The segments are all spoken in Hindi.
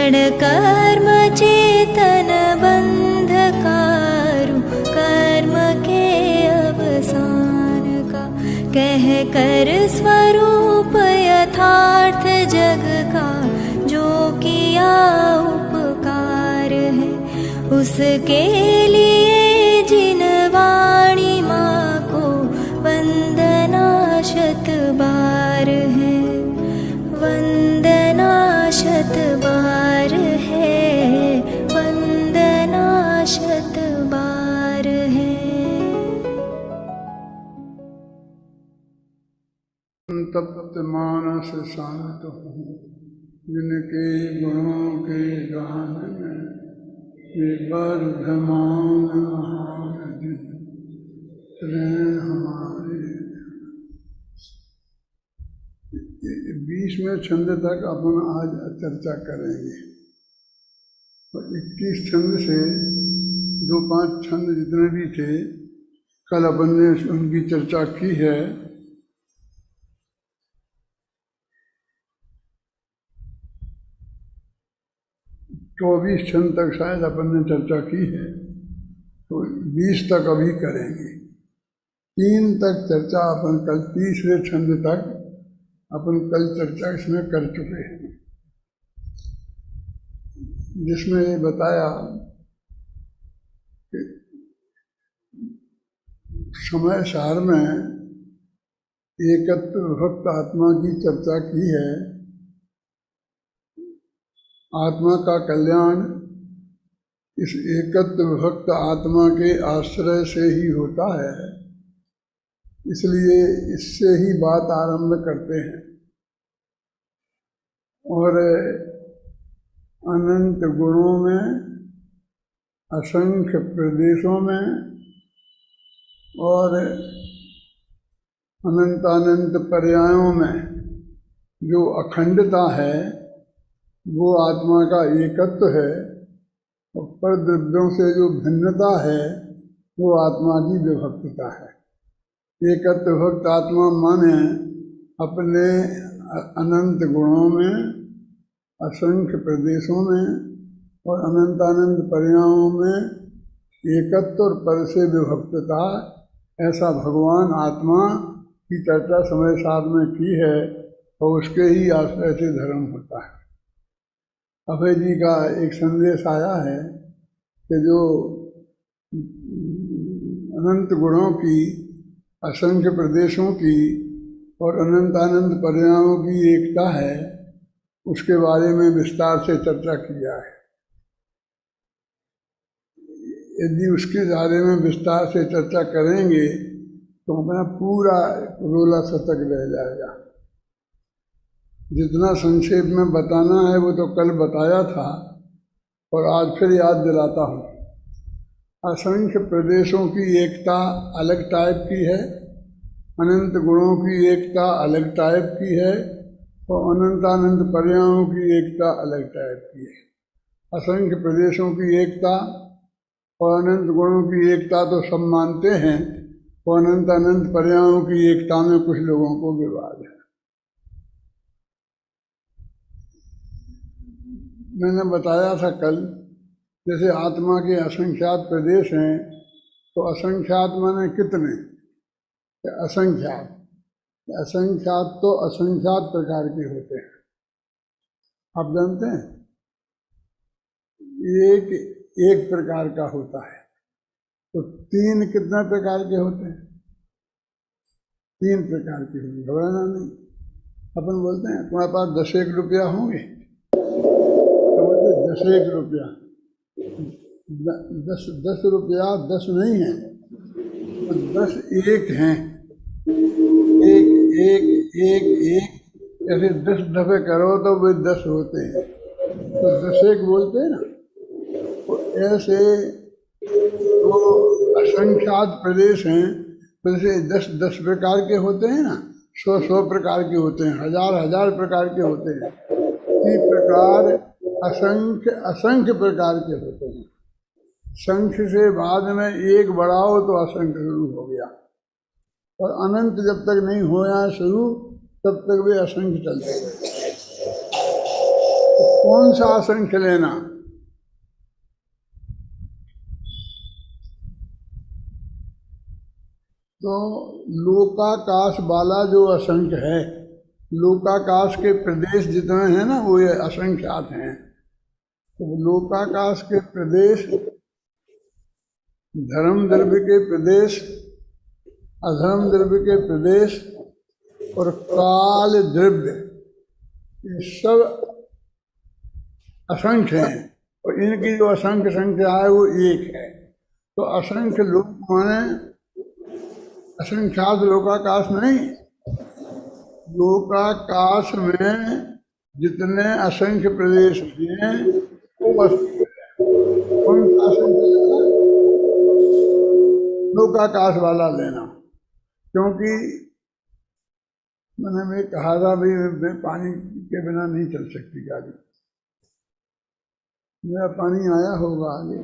जड़ कर्म चेतन बंधकारु कर्म के अवसान का, कह कर स्वरूप यथार्थ जग का जो किया उपकार है, उसके लिए जिन वाणी माँ को वंदना शत बार है, वंदना शत बार है, वंदना शत बार है। तप्त मानस शांत हूँ, जिनके गुणों के गान में ये वर्धमान महान दिन हमारे। 20वें छंद तक अपन आज चर्चा करेंगे और 21 छंद से 2-5 छंद जितने भी थे कल अपन ने उनकी चर्चा की है। 24 छंद तक शायद अपन ने चर्चा की है, तो 20 तक अभी करेंगे। 3 तक चर्चा अपन कल, तीसरे छंद तक अपन कल चर्चा इसमें कर चुके हैं, जिसमें ये बताया कि समय सार में एकत्व भक्त आत्मा की चर्चा की है। आत्मा का कल्याण इस एकत्व भक्त आत्मा के आश्रय से ही होता है, इसलिए इससे ही बात आरंभ करते हैं। और अनंत गुणों में, असंख्य प्रदेशों में और अनंत पर्यायों में जो अखंडता है वो आत्मा का एकत्व है, और पर द्रव्यों से जो भिन्नता है वो आत्मा की विभक्तता है। एकत्व भक्त आत्मा माने अपने अनंत गुणों में, असंख्य प्रदेशों में और अनंत पर्यायों में एकत्व और पर से विभक्तता, ऐसा भगवान आत्मा की चर्चा समय साथ में की है, और उसके ही आश्रय से धर्म होता है। अभय जी का एक संदेश आया है कि जो अनंत गुणों की, असंख्य प्रदेशों की और अनंत पर्यायों की एकता है, उसके बारे में विस्तार से चर्चा किया है। यदि उसके बारे में विस्तार से चर्चा करेंगे तो अपना पूरा रोला शतक रह जाएगा। जितना संक्षेप में बताना है वो तो कल बताया था, और आज फिर याद दिलाता हूँ। असंख्य प्रदेशों की एकता अलग टाइप की है, अनंत गुणों की एकता अलग टाइप की है, और अनंत पर्यायों की एकता अलग टाइप की है। असंख्य प्रदेशों की एकता और अनंत गुणों की एकता तो सब मानते हैं, और अनंत पर्यायों की एकता में कुछ लोगों को विवाद है। मैंने बताया था कल, जैसे आत्मा के असंख्यात प्रदेश हैं, तो असंख्यात माने कितने? असंख्यात तो असंख्यात प्रकार के होते हैं। आप जानते हैं, एक प्रकार का होता है, तो 3 कितना प्रकार के होते हैं? 3 प्रकार के होंगे, घबराना नहीं। अपन बोलते हैं तुम्हारे पास 10 रुपया होंगे, तो बोलते 10 रुपया। 10 रुपया 10 नहीं है, तो 10 एक हैं। एक ऐसे 10 दफे करो तो वे 10 होते हैं, तो 10 बोलते हैं ना। तो ऐसे तो असंख्यात प्रदेश हैं, तो जैसे 10 प्रकार के होते हैं ना, 100 प्रकार के होते हैं, हजार प्रकार के होते हैं। इसी प्रकार असंख्य प्रकार के होते हैं। संख्य से बाद में एक बढ़ाओ तो असंख्य शुरू हो गया, और अनंत जब तक नहीं होया शुरू तब तक वे असंख्य चलते हैं। कौन सा असंख्य लेना? तो लोकाकाश वाला जो असंख्य है, लोकाकाश के प्रदेश जितने हैं ना वो ये असंख्यात हैं। तो लोकाकाश के प्रदेश, धर्म द्रव्य के प्रदेश, अधर्म द्रव्य के प्रदेश और काल द्रव्य, ये सब असंख्य हैं। और इनकी जो असंख्य संख्या है वो एक है। तो असंख्य लोक माने असंख्यात लोकाकाश नहीं, लोकाकाश में जितने असंख्य प्रदेश हैं वो असंख्य है। कौन सा असंख्य लेना? लोकाकाश वाला लेना। क्योंकि मैंने मैं कहा था भाई मैं पानी के बिना नहीं चल सकती गाड़ी। मेरा पानी आया होगा आगे।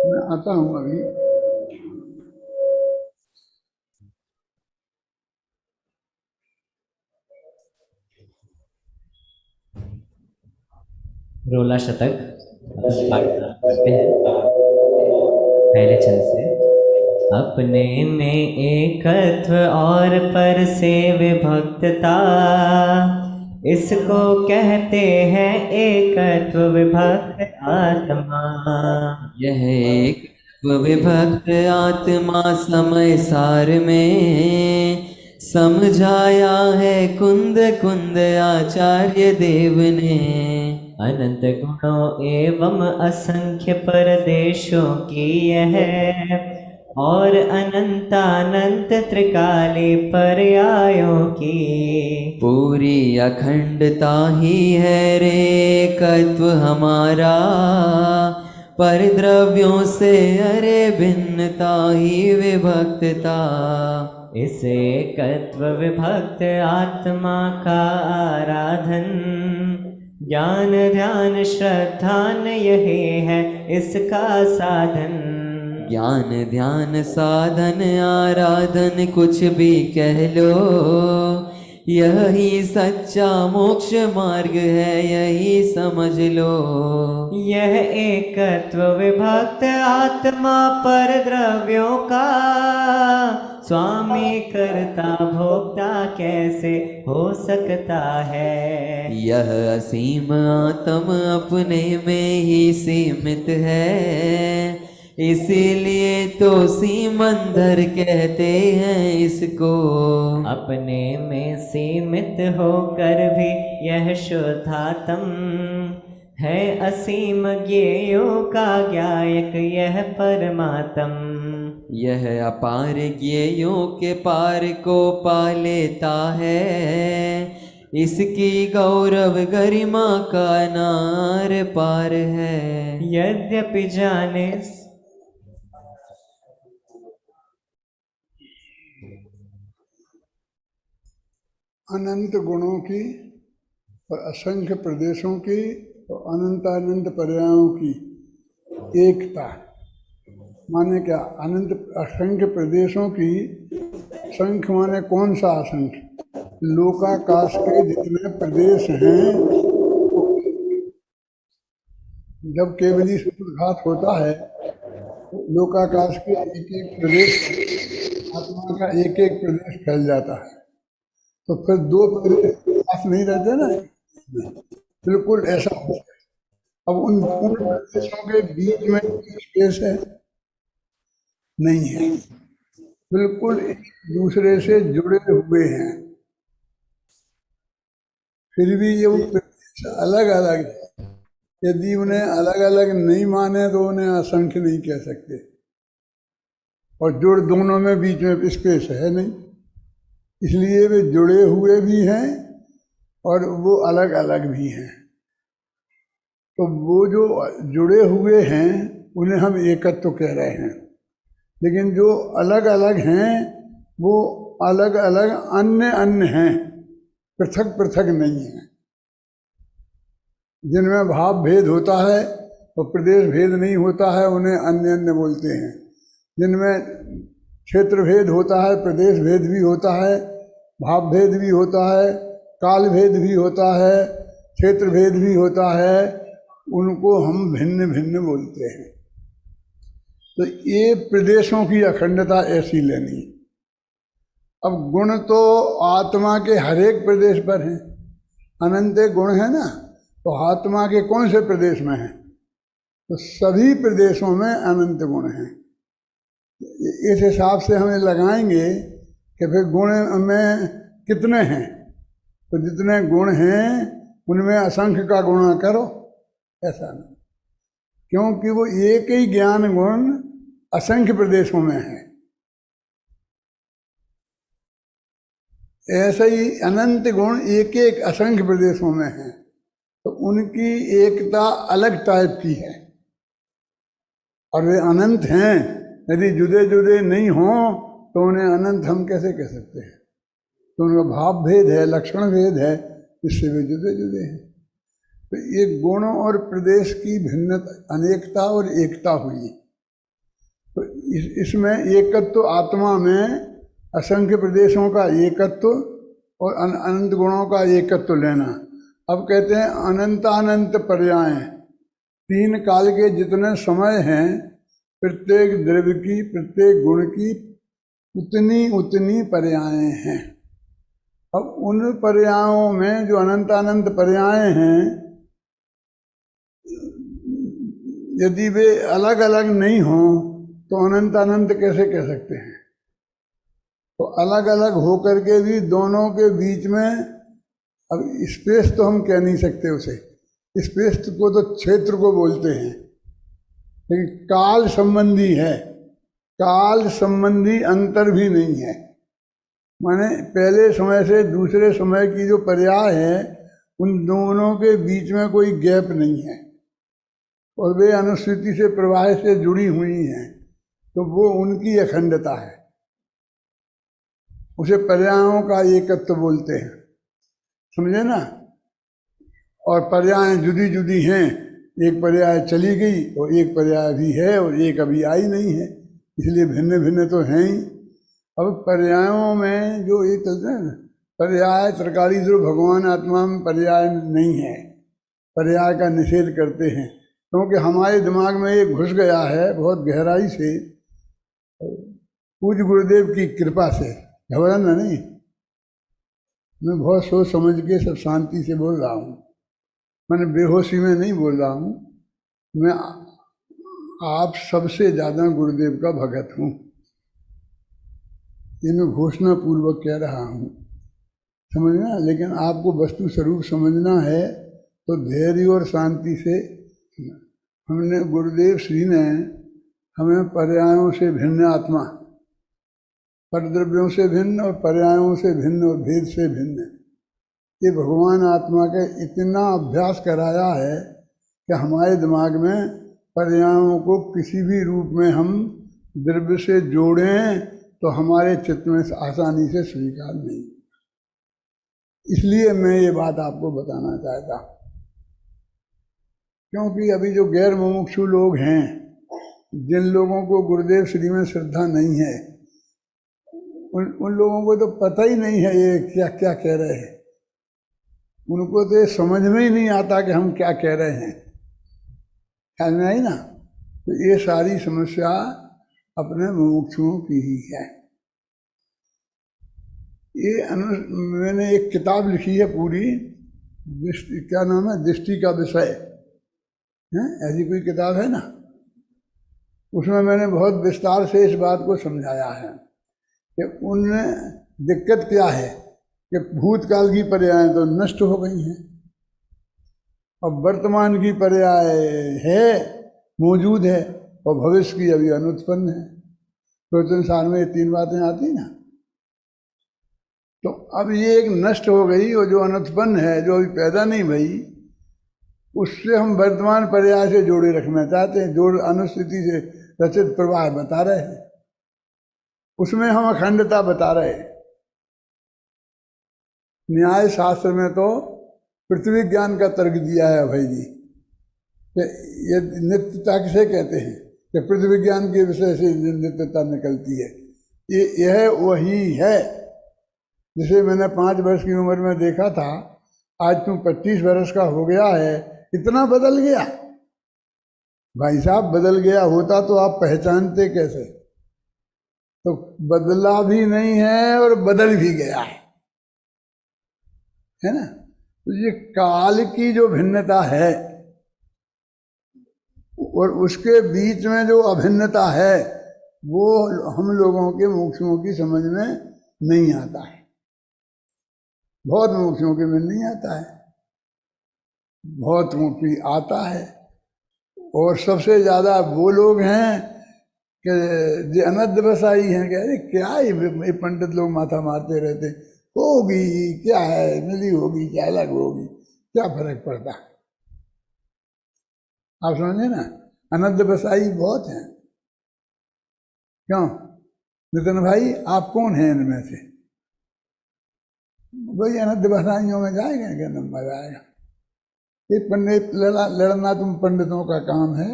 मैं आता हूँ अभी। रोला शतक करते हैं पहले छंद से। अपने में एकत्व और पर से विभक्तता, इसको कहते हैं एकत्व विभक्त आत्मा। यह एकत्व विभक्त आत्मा समय सार में समझाया है कुंद कुंद आचार्य देव ने। अनंत गुणों एवं असंख्य परदेशों की यह और अनंतानंत त्रिकाली पर्यायों की पूरी अखंडता ही है रे एकत्व हमारा, पर द्रव्यों से अरे भिन्नता ही विभक्तता। इस एकत्व विभक्त आत्मा का आराधन ज्ञान ध्यान श्रद्धान यही है इसका साधन। ज्ञान ध्यान साधन आराधन कुछ भी कह लो, यही सच्चा मोक्ष मार्ग है यही समझ लो। यह एकत्व विभक्त आत्मा पर द्रव्यों का स्वामी करता भोक्ता कैसे हो सकता है। यह असीम आत्म अपने में ही सीमित है, इसीलिए तो सीमंदर कहते हैं इसको। अपने में सीमित होकर भी यह शुद्धात्म है असीम ज्ञेयों का ज्ञायक यह परमात्म। यह अपार ज्ञेयों के पार को पा लेता है, इसकी गौरव गरिमा का नार पार है। यद्यपि जाने अनंत गुणों की और असंख्य प्रदेशों की और अनंतानंत पर्यायों की एकता माने क्या? अनंत असंख्य प्रदेशों की, संख्य माने कौन सा असंख्य? लोकाकाश के जितने प्रदेश हैं, जब केवली सूत्रघात होता है तो लोकाकाश के एक एक प्रदेश, आत्मा का एक एक प्रदेश फैल जाता है। तो फिर दो प्रदेश पास नहीं रहते ना, बिल्कुल ऐसा हो। अब उन प्रदेशों के बीच में स्पेस है नहीं है, बिल्कुल एक दूसरे से जुड़े हुए हैं। फिर भी ये प्रदेश अलग अलग है। यदि उन्हें अलग अलग नहीं माने तो उन्हें असंख्य नहीं कह सकते। और जुड़ दोनों में बीच में स्पेस है नहीं, इसलिए वे जुड़े हुए भी हैं और वो अलग अलग भी हैं। तो वो जो जुड़े हुए हैं उन्हें हम एकत्व कह रहे हैं, लेकिन जो अलग अलग हैं वो अलग अलग अन्य अन्य हैं, पृथक पृथक नहीं हैं। जिनमें भाव भेद होता है और प्रदेश भेद नहीं होता है उन्हें अन्य अन्य बोलते हैं। जिनमें क्षेत्र भेद होता है, प्रदेश भेद भी होता है, भाव भेद भी होता है, काल भेद भी होता है, क्षेत्र भेद भी होता है, उनको हम भिन्न भिन्न बोलते हैं। तो ये प्रदेशों की अखंडता ऐसी लेनी। अब गुण तो आत्मा के हर एक प्रदेश पर हैं, अनंत गुण है ना, तो आत्मा के कौन से प्रदेश में हैं? तो सभी प्रदेशों में अनंत गुण हैं। इस हिसाब से हमें लगाएंगे कि फिर गुण में कितने हैं, तो जितने गुण हैं उनमें असंख्य का गुणा करो, ऐसा नहीं, क्योंकि वो एक ही ज्ञान गुण असंख्य प्रदेशों में है। ऐसे ही अनंत गुण एक एक असंख्य प्रदेशों में है, तो उनकी एकता अलग टाइप की है और वे अनंत हैं। यदि जुदे जुदे नहीं हों तो उन्हें अनंत हम कैसे कह सकते हैं? तो उनका भाव भेद है, लक्षण भेद है, इससे वे जुदे जुदे हैं। तो ये गुण और प्रदेश की भिन्नता, अनेकता और एकता हुई। तो इसमें एकत्व, आत्मा में असंख्य प्रदेशों का एकत्व और अनंत गुणों का एकत्व लेना। अब कहते हैं अनंतानंत पर्याय, तीन काल के जितने समय हैं, प्रत्येक द्रव्य की, प्रत्येक गुण की उतनी उतनी पर्याय हैं। अब उन पर्यायों में जो अनंतानंत पर्याय हैं, यदि वे अलग अलग नहीं हों तो अनंत अनंत कैसे कह सकते हैं? तो अलग अलग होकर के भी दोनों के बीच में, अब स्पेस तो हम कह नहीं सकते उसे, स्पेस को तो क्षेत्र को बोलते हैं, लेकिन काल संबंधी है, काल संबंधी अंतर भी नहीं है। माने पहले समय से दूसरे समय की जो पर्याय है, उन दोनों के बीच में कोई गैप नहीं है और वे अनुश्रुति से, प्रवाह से जुड़ी हुई हैं, तो वो उनकी अखंडता है। उसे पर्यायों का एकत्व बोलते हैं, समझे ना। और पर्याय जुदी जुदी हैं, एक पर्याय चली गई और एक पर्याय भी है और एक अभी आई नहीं है, इसलिए भिन्न भिन्न तो हैं ही। अब पर्यायों में जो ये चलते हैं, पर्याय तरकारी जो भगवान आत्मा में पर्याय नहीं है, पर्याय का निषेध करते हैं, क्योंकि हमारे दिमाग में ये घुस गया है बहुत गहराई से, पूज्य गुरुदेव की कृपा से। घबराना नहीं, मैं बहुत सोच समझ के सब शांति से बोल रहा हूँ, मैंने बेहोशी में नहीं बोल रहा हूँ। मैं आप सबसे ज़्यादा गुरुदेव का भगत हूँ, ये मैं घोषणा पूर्वक कह रहा हूँ, समझना। लेकिन आपको वस्तु स्वरूप समझना है तो धैर्य और शांति से। हमने, गुरुदेव श्री ने हमें पर्यायों से भिन्न आत्मा, परद्रव्यों से भिन्न और पर्यायों से भिन्न और भेद से भिन्न, ये भगवान आत्मा का इतना अभ्यास कराया है कि हमारे दिमाग में पर्यायों को किसी भी रूप में हम द्रव्य से जोड़ें तो हमारे चित्त में आसानी से स्वीकार नहीं। इसलिए मैं ये बात आपको बताना चाहता, क्योंकि अभी जो गैर मुमुक्षु लोग हैं, जिन लोगों को गुरुदेव श्री में श्रद्धा नहीं है, उन लोगों को तो पता ही नहीं है ये क्या क्या कह रहे हैं। उनको तो ये समझ में ही नहीं आता कि हम क्या कह रहे हैं, ख्याल में आई ना। तो ये सारी समस्या अपने मुमुक्षुओं की ही है। ये मैंने एक किताब लिखी है पूरी, क्या नाम है, दृष्टि का विषय है, ऐसी कोई किताब है ना। उसमें मैंने बहुत विस्तार से इस बात को समझाया है कि उनमें दिक्कत क्या है कि भूतकाल की पर्याय तो नष्ट हो गई हैं और वर्तमान की पर्याय है, मौजूद है, और भविष्य की अभी अनुत्पन्न है। तो संसार में ये तीन बातें आती ना। तो अब ये एक नष्ट हो गई और जो अनुत्पन्न है, जो अभी पैदा नहीं भई, उससे हम वर्तमान पर्याय से जोड़े रखना चाहते हैं, जोड़ अनुस्थिति से रचित प्रवाह बता रहे हैं, उसमें हम अखंडता बता रहे हैं। न्याय शास्त्र में तो पृथ्वी ज्ञान का तर्क दिया है भाई जी, ये नित्यता किसे कहते हैं कि पृथ्वी ज्ञान के विषय से नित्यता निकलती है। यह वही है। जिसे मैंने 5 वर्ष की उम्र में देखा था, आज तुम 25 वर्ष का हो गया है, इतना बदल गया। भाई साहब, बदल गया होता तो आप पहचानते कैसे? तो बदला भी नहीं है और बदल भी गया है ना। तो ये काल की जो भिन्नता है और उसके बीच में जो अभिन्नता है, वो हम लोगों के मुमुक्षुओं की समझ में नहीं आता है। बहुत मुमुक्षुओं के में नहीं आता है, बहुत मुक्ति आता है। और सबसे ज़्यादा वो लोग हैं कि जो अनद बसाई हैं, कह रहे क्या ये पंडित लोग माथा मारते रहते, होगी क्या है, मिली होगी क्या, अलग होगी क्या, फर्क पड़ता है। आप समझे ना, अनद बसाई बहुत हैं। क्यों नितिन भाई, आप कौन हैं इनमें से? वही अनद बसाइयों में जाएगा क्या नंबर आएगा। ये पंडित लड़ना तुम पंडितों का काम है।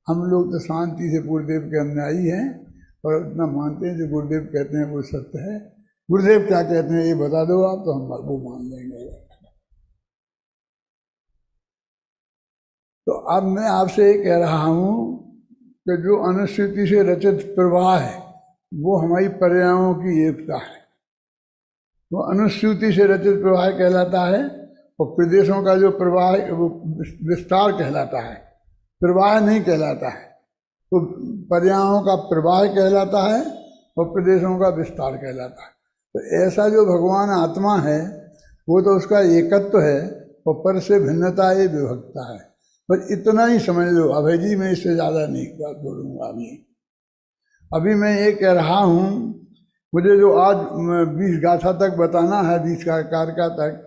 हम लोग तो शांति से गुरुदेव के अनुयायी हैं और इतना मानते हैं जो गुरुदेव कहते हैं वो सत्य है। गुरुदेव क्या कहते हैं ये बता दो आप, तो हम वो मान लेंगे। तो अब मैं आपसे ये कह रहा हूँ कि जो अनुश्रुति से रचित प्रवाह है वो हमारी पर्यायों की एकता है। वो अनुश्रुति से रचित प्रवाह कहलाता है और प्रदेशों का जो प्रवाह वो विस्तार कहलाता है, प्रवाह नहीं कहलाता है। तो पर्यायों का प्रवाह कहलाता है और प्रदेशों का विस्तार कहलाता है। तो ऐसा जो भगवान आत्मा है वो तो उसका एकत्व है और पर से भिन्नता ये विभक्ता है। बस इतना ही समझ लो अभय जी, मैं इससे ज़्यादा नहीं बात बोलूँगा। अभी मैं ये कह रहा हूँ, मुझे जो आज 20 गाथा तक बताना है, 20 कारका तक,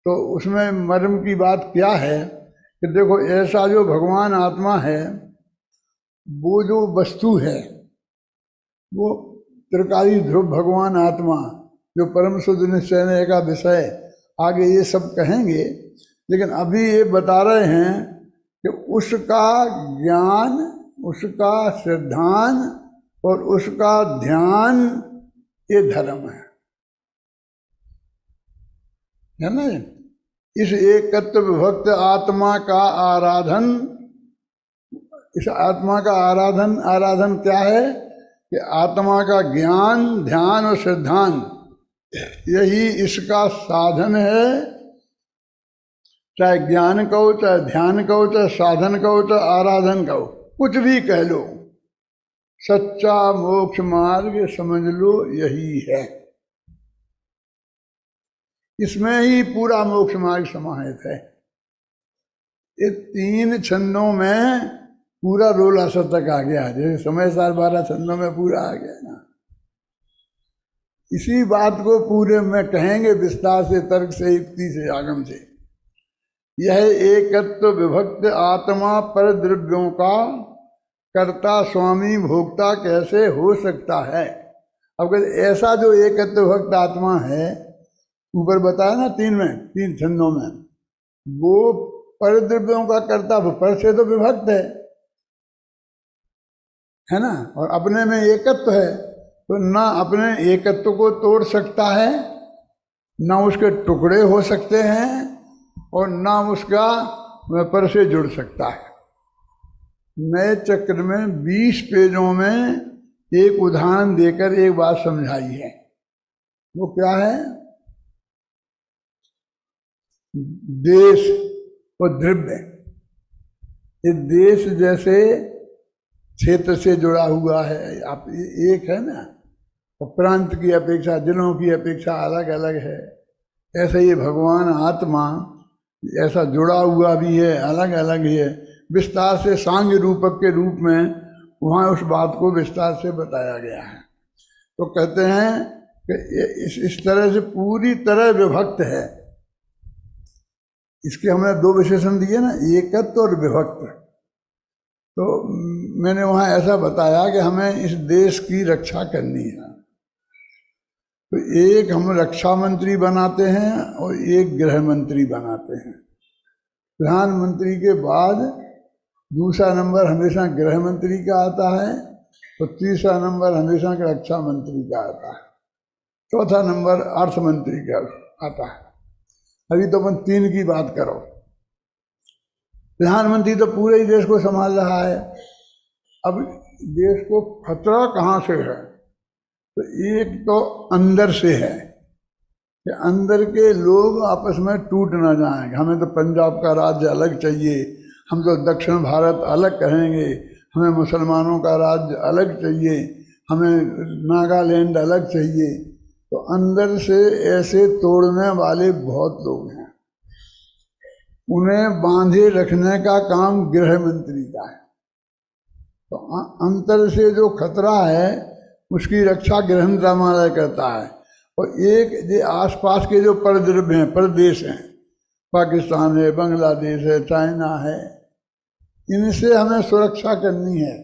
तो उसमें मर्म की बात क्या है कि देखो ऐसा जो भगवान आत्मा है, वो जो वस्तु है वो त्रिकाली ध्रुव भगवान आत्मा जो परम शुद्ध निश्चय का विषय, आगे ये सब कहेंगे। लेकिन अभी ये बता रहे हैं कि उसका ज्ञान, उसका श्रद्धान और उसका ध्यान ये धर्म है ना। इस एकत्व विभक्त आत्मा का आराधन, इस आत्मा का आराधन क्या है कि आत्मा का ज्ञान, ध्यान और श्रद्धान, यही इसका साधन है। चाहे ज्ञान कहो, चाहे ध्यान कहो, चाहे साधन कहो, चाहे आराधन कहो, कुछ भी कह लो, सच्चा मोक्ष मार्ग समझ लो यही है। इसमें ही पूरा मोक्ष मार्ग समाहित है। ये 3 छंदों में पूरा रोला शतक आ गया, जैसे समय सार 12 छंदों में पूरा आ गया ना। इसी बात को पूरे में कहेंगे विस्तार से, तर्क से, युक्ति से, आगम से। यह एकत्व विभक्त आत्मा पर द्रव्यों का कर्ता स्वामी भोक्ता कैसे हो सकता है। अब ऐसा जो एकत्व विभक्त आत्मा है, ऊपर बताया ना 3 छंदों में, वो पर द्रव्यों का कर्ता, पर से तो विभक्त है ना, और अपने में एकत्व है। तो ना अपने एकत्व को तोड़ सकता है, ना उसके टुकड़े हो सकते हैं, और ना उसका पर से जुड़ सकता है। नए चक्र में 20 पेजों में एक उदाहरण देकर एक बात समझाई है। वो क्या है? देश और द्रव्य। ये देश जैसे क्षेत्र से जुड़ा हुआ है, आप एक है ना, और प्रांत की अपेक्षा, जिलों की अपेक्षा अलग अलग है। ऐसे ये भगवान आत्मा ऐसा जुड़ा हुआ भी है, अलग अलग ही है। विस्तार से सांग रूपक के रूप में वहाँ उस बात को विस्तार से बताया गया है। तो कहते हैं कि इस तरह से पूरी तरह विभक्त है। इसके हमने 2 विशेषण दिए ना, एकत्व और विभक्त। तो मैंने वहाँ ऐसा बताया कि हमें इस देश की रक्षा करनी है। तो एक हम रक्षा मंत्री बनाते हैं और एक गृह मंत्री बनाते हैं। प्रधानमंत्री के बाद दूसरा नंबर हमेशा गृह मंत्री का आता है तो तीसरा नंबर हमेशा के रक्षा मंत्री का आता है, चौथा नंबर अर्थ मंत्री का आता है। अभी तो अपन 3 की बात करो। प्रधानमंत्री तो पूरे ही देश को संभाल रहा है। अब देश को खतरा कहाँ से है? तो एक तो अंदर से है कि अंदर के लोग आपस में टूट ना जाएं। हमें तो पंजाब का राज्य अलग चाहिए, हम तो दक्षिण भारत अलग कहेंगे, हमें मुसलमानों का राज्य अलग चाहिए, हमें नागालैंड अलग चाहिए। तो अंदर से ऐसे तोड़ने वाले बहुत लोग हैं। उन्हें बांधे रखने का काम गृह मंत्री का है। तो अंतर से जो खतरा है उसकी रक्षा गृह मंत्रालय करता है। और एक ये आसपास के जो परद्रव्य हैं, प्रदेश हैं, पाकिस्तान है, बांग्लादेश है, चाइना है, इनसे हमें सुरक्षा करनी है।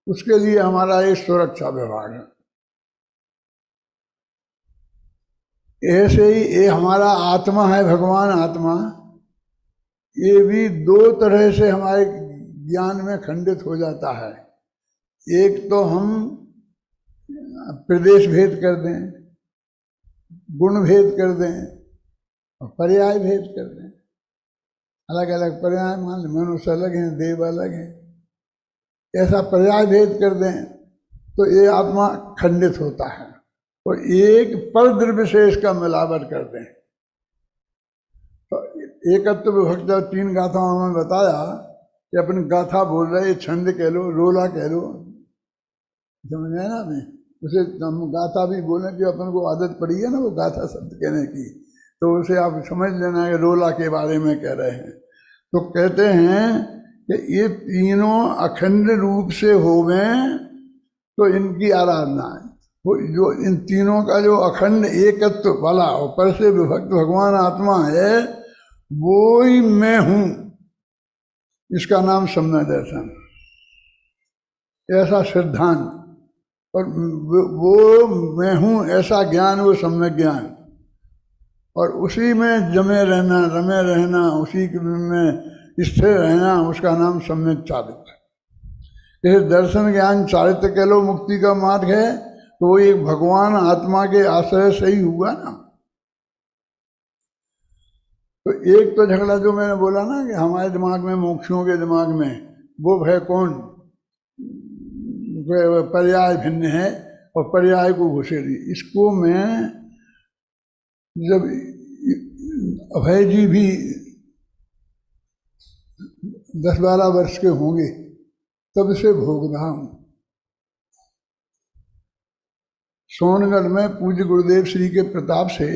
उसके लिए हमारा एक सुरक्षा विभाग है। ऐसे ही ये हमारा आत्मा है, भगवान आत्मा, ये भी 2 तरह से हमारे ज्ञान में खंडित हो जाता है। एक तो हम प्रदेश भेद कर दें, गुण भेद कर दें और पर्याय भेद कर दें। अलग अलग पर्याय मान लें, मनुष्य अलग हैं, देव अलग हैं। ऐसा पर्याय भेद कर दें तो ये आत्मा खंडित होता है। और एक परद्रव्य से इसका मिलावट कर दें तो एकत्व विभक्त 3 गाथाओं में बताया कि अपन गाथा बोल रहे, छंद कह लो, रोला कह लो, समझ में ना? मैं उसे हम गाथा भी बोले कि अपन को आदत पड़ी है ना वो गाथा शब्द कहने की, तो उसे आप समझ लेना कि रोला के बारे में कह रहे हैं। तो कहते हैं कि ये तीनों अखंड रूप से होवें तो इनकी आराधना है। वो जो इन तीनों का जो अखंड एकत्व वाला और पर से विभक्त भगवान आत्मा है, वो ही मैं हूं। इसका नाम सम्य दर्शन, ऐसा सिद्धांत। और वो मैं हूं ऐसा ज्ञान, वो सम्यक ज्ञान। और उसी में जमे रहना, रमे रहना, उसी में स्थिर रहना, उसका नाम सम्यक चारित्र। जैसे दर्शन ज्ञान चारित्र कह लो मुक्ति का मार्ग है, तो वो एक भगवान आत्मा के आश्रय से ही हुआ ना। तो एक तो झगड़ा जो मैंने बोला ना कि हमारे दिमाग में, मोक्षों के दिमाग में, वो है कौन? पर्याय भिन्न है और पर्याय को घुसेड़ी। इसको मैं जब अभय जी भी 10-12 वर्ष के होंगे तब से भोग रहा हूं। सोनगढ़ में पूज्य गुरुदेव श्री के प्रताप से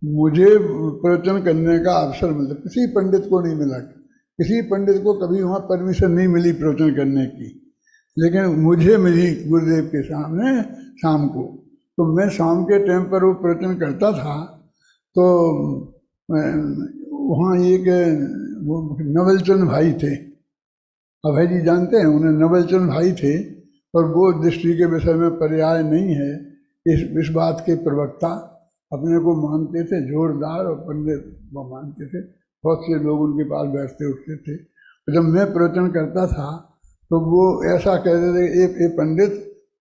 मुझे प्रवचन करने का अवसर मिला। किसी पंडित को नहीं मिला, किसी पंडित को कभी वहाँ परमिशन नहीं मिली प्रवचन करने की, लेकिन मुझे मिली गुरुदेव के सामने शाम को। तो मैं शाम के टाइम पर वो प्रवचन करता था। तो वहाँ एक नवलचंद भाई थे, अभय जी जानते हैं उन्हें, नवलचंद भाई थे। और वो दृष्टि के विषय में पर्याय नहीं है, इस बात के प्रवक्ता अपने को मानते थे, जोरदार, और पंडित वो मानते थे। बहुत से लोग उनके पास बैठते उठते थे। जब मैं प्रवचन करता था तो वो ऐसा कहते थे, एक पंडित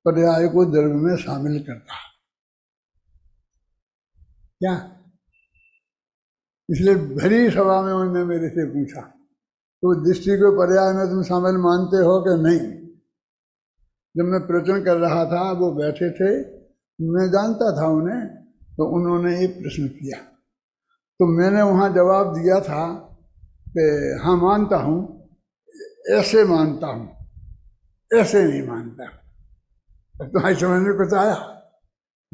पर्याय को द्रव्य में शामिल करता क्या? इसलिए भरी सभा में उन्होंने मेरे से पूछा, तो दृष्टि को पर्याय में तुम शामिल मानते हो कि नहीं? जब मैं प्रवचन कर रहा था, वो बैठे थे, मैं जानता था उन्हें, तो उन्होंने एक प्रश्न किया। तो मैंने वहाँ जवाब दिया था कि हाँ मानता हूँ, ऐसे मानता हूँ, ऐसे नहीं मानता। तुम्हारी समझ में कुछ आया?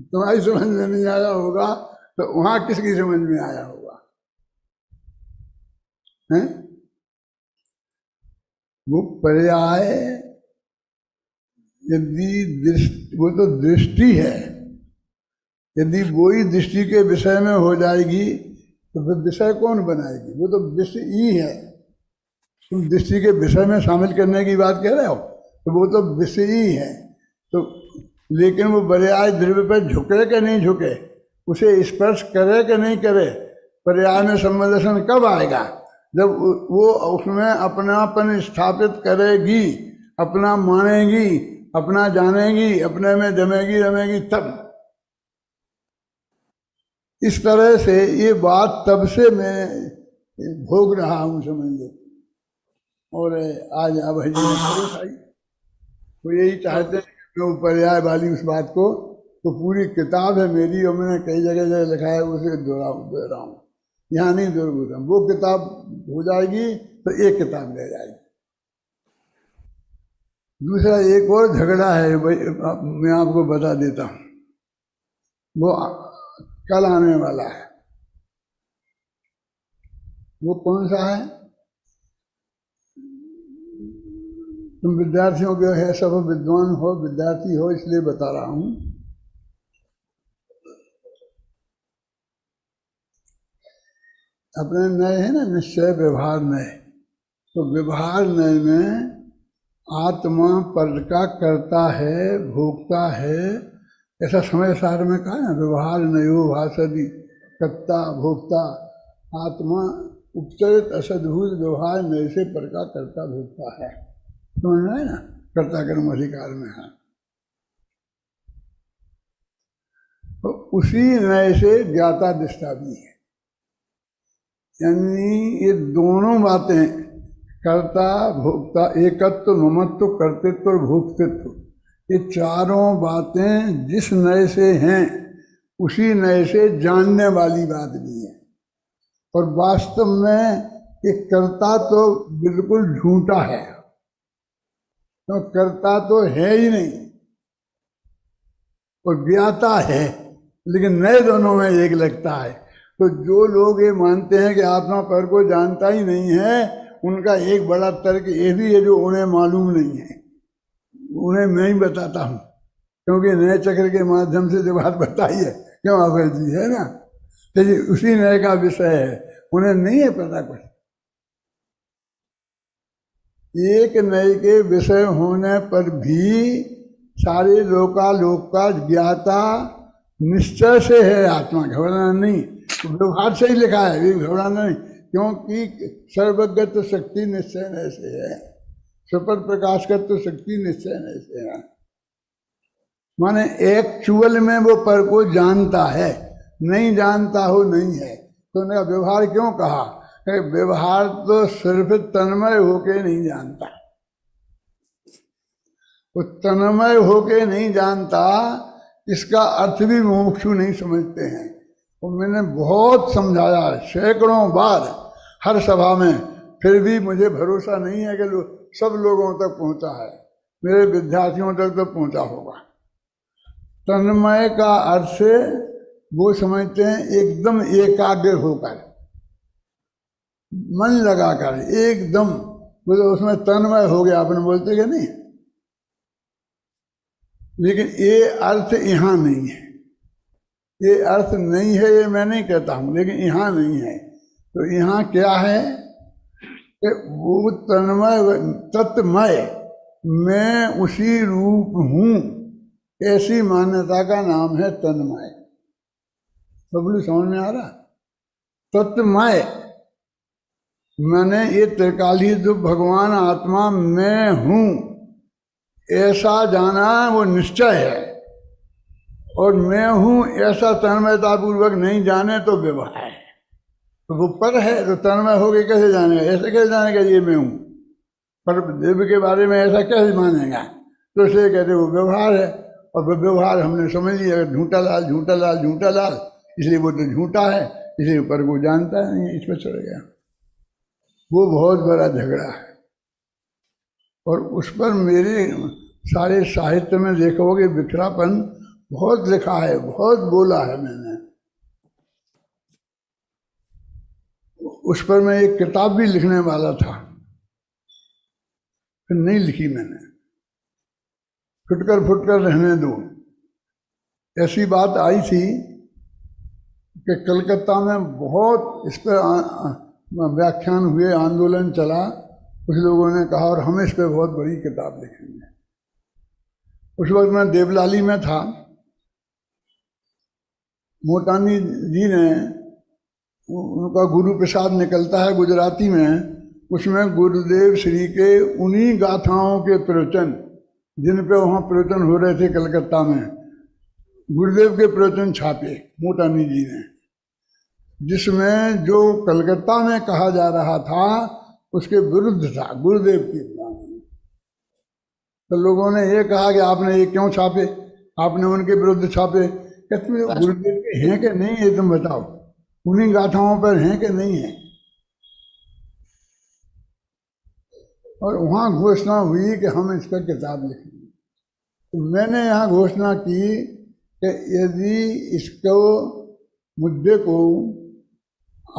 तुम्हारी समझ में नहीं आया होगा तो वहाँ किसकी समझ में आया होगा? हैं? वो पर्याय यदि दृष्टि, वो तो दृष्टि है, यदि वही दृष्टि के विषय में हो जाएगी तो फिर विषय कौन बनाएगी? वो तो दृष्टि ही है। तुम दृष्टि के विषय में शामिल करने की बात कह रहे हो, तो वो तो विषय ही है। तो लेकिन वो पर्याय द्रव्य पर झुके कि नहीं झुके, उसे स्पर्श करे कि नहीं करे, पर्याय में सम्यदर्शन कब आएगा? जब वो उसमें अपनापन स्थापित करेगी, अपना मानेगी, अपना जानेगी, अपने में जमेगी रमेगी तब। इस तरह से ये बात तब से मैं भोग रहा हूँ, समझ लो। और आज अब खाई तो यही चाहते हैं कि मैं पर्याय वाली उस बात को, तो पूरी किताब है मेरी और मैंने कई जगह जगह लिखा है, उसे दोहराऊँ, यहाँ नहीं दोहराऊँ। वो किताब हो जाएगी तो एक किताब रह जाएगी। दूसरा एक और झगड़ा है, मैं आपको बता देता हूँ, वो कल आने वाला है। वो कौन सा है? तुम विद्यार्थियों के है, सब विद्वान हो, विद्यार्थी हो, इसलिए बता रहा हूं। अपने नए है ना निश्चय व्यवहार नए, तो व्यवहार नए में आत्मा पर का करता है, भोगता है, ऐसा समय सार में कहा ना, व्यवहार नयो भाषदी कर्ता भोक्ता आत्मा उपचरित असद्भुत व्यवहार नए से पर का करता भोगता है। समझ में है ना, कर्ता कर्म अधिकार में है। तो उसी नए से ज्ञाता दृष्टा भी है, यानी ये दोनों बातें, कर्ता भोक्ता, एकत्व, ममत्व, कर्तृत्व और भोक्तृत्व, ये चारों बातें जिस नए से हैं उसी नए से जानने वाली बात भी है। और वास्तव में ये कर्ता तो बिल्कुल झूठा है, तो कर्ता तो है ही नहीं, और ज्ञाता है, लेकिन नए दोनों में एक लगता है। तो जो लोग ये मानते हैं कि आत्मा पर को जानता ही नहीं है, उनका एक बड़ा तर्क ये भी है जो उन्हें मालूम नहीं है, उन्हें मैं ही बताता हूँ, क्योंकि नए चक्र के माध्यम से जो बात बताई है, क्यों अभय जी, है ना, तो जी उसी नए का विषय है, उन्हें नहीं है पता कुछ। एक नए के विषय होने पर भी सारे लोकालोक का ज्ञाता निश्चय से है आत्मा, घबराना नहीं। व्यवहार से ही लिखा है, ये घबराना नहीं, क्योंकि सर्वज्ञत्व शक्ति निश्चय नए से है, सुपर प्रकाशकत्व शक्ति निश्चय नए से है। माने एक्चुअल में वो पर को जानता है, नहीं जानता हो नहीं है। तो उन्होंने व्यवहार क्यों कहा? व्यवहार तो सिर्फ तन्मय होके नहीं जानता, वो तन्मय होके नहीं जानता, इसका अर्थ भी मुमुक्षु नहीं समझते हैं। और मैंने बहुत समझाया सैकड़ों बार हर सभा में, फिर भी मुझे भरोसा नहीं है कि सब लोगों तक पहुंचा है, मेरे विद्यार्थियों तक तो पहुंचा होगा। तन्मय का अर्थ से वो समझते हैं एकदम एकाग्र होकर, मन लगाकर एकदम, बोले उसमें तन्मय हो गया, अपन बोलते कि नहीं। लेकिन ये अर्थ यहाँ नहीं है, ये अर्थ नहीं है, ये मैं नहीं कहता हूँ, लेकिन यहाँ नहीं है। तो यहाँ क्या है कि वो तन्मय तत्मय, मैं उसी रूप हूँ, ऐसी मान्यता का नाम है तन्मय। बबलू समझ में आ रहा? तत्मय मैंने ये त्रिकाली जो भगवान आत्मा मैं हूँ ऐसा जाना, वो निश्चय है। और मैं हूँ ऐसा तन्मयता पूर्वक नहीं जाने तो व्यवहार है। तो वो पर है तो तन्मय हो गए कैसे जानेगा? ऐसे कैसे जानेगा ये मैं हूँ? पर देव के बारे में ऐसा कैसे मानेगा? तो इसलिए कहते वो व्यवहार है, और वो व्यवहार हमने समझ लिया, झूठा लाल झूठा लाल झूठा लाल, इसलिए वो तो झूठा है, इसलिए पर वो जानता नहीं है, इस पर चढ़ गया। वो बहुत बड़ा झगड़ा है। और उस पर मेरे सारे साहित्य में देखोगे बिखरापन बहुत लिखा है, बहुत बोला है मैंने। उस पर मैं एक किताब भी लिखने वाला था, फिर नहीं लिखी मैंने, फुटकर फुटकर रहने दो। ऐसी बात आई थी कि कलकत्ता में बहुत इस पर व्याख्यान हुए, आंदोलन चला, कुछ लोगों ने कहा और हम इस पर बहुत बड़ी किताब लिखेंगे। उस वक्त मैं देवलाली में था, मोटानी जी ने, उनका गुरु प्रसाद निकलता है गुजराती में, उसमें गुरुदेव श्री के उन्हीं गाथाओं के प्रवचन जिन पे वहाँ प्रवचन हो रहे थे कलकत्ता में, गुरुदेव के प्रवचन छापे मोटानी जी ने, जिसमें जो कलकत्ता में कहा जा रहा था उसके विरुद्ध था गुरुदेव की बात। तो लोगों ने ये कहा कि आपने ये क्यों छापे, आपने उनके विरुद्ध छापे। कहते गुरुदेव के हैं कि नहीं है, तुम बताओ, उन्हीं गाथाओं पर हैं कि नहीं है। और वहाँ घोषणा हुई कि हम इस पर किताब लिखेंगे। तो मैंने यहाँ घोषणा की कि यदि इसको मुद्दे को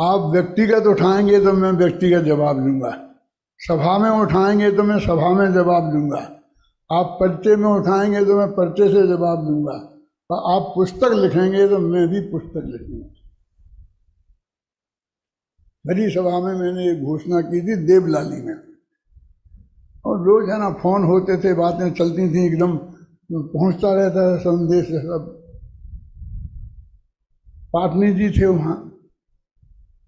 आप व्यक्तिगत उठाएंगे तो मैं व्यक्तिगत जवाब दूंगा, सभा में उठाएंगे तो मैं सभा में जवाब दूंगा, आप पर्चे में उठाएंगे तो मैं पर्चे से जवाब दूंगा, और आप पुस्तक लिखेंगे तो मैं भी पुस्तक लिखूंगा। बड़ी सभा में मैंने एक घोषणा की थी देवलाली में, और रोज है ना फोन होते थे, बातें चलती थी, एकदम पहुंचता रहता था संदेश सब। पाटनी जी थे वहाँ,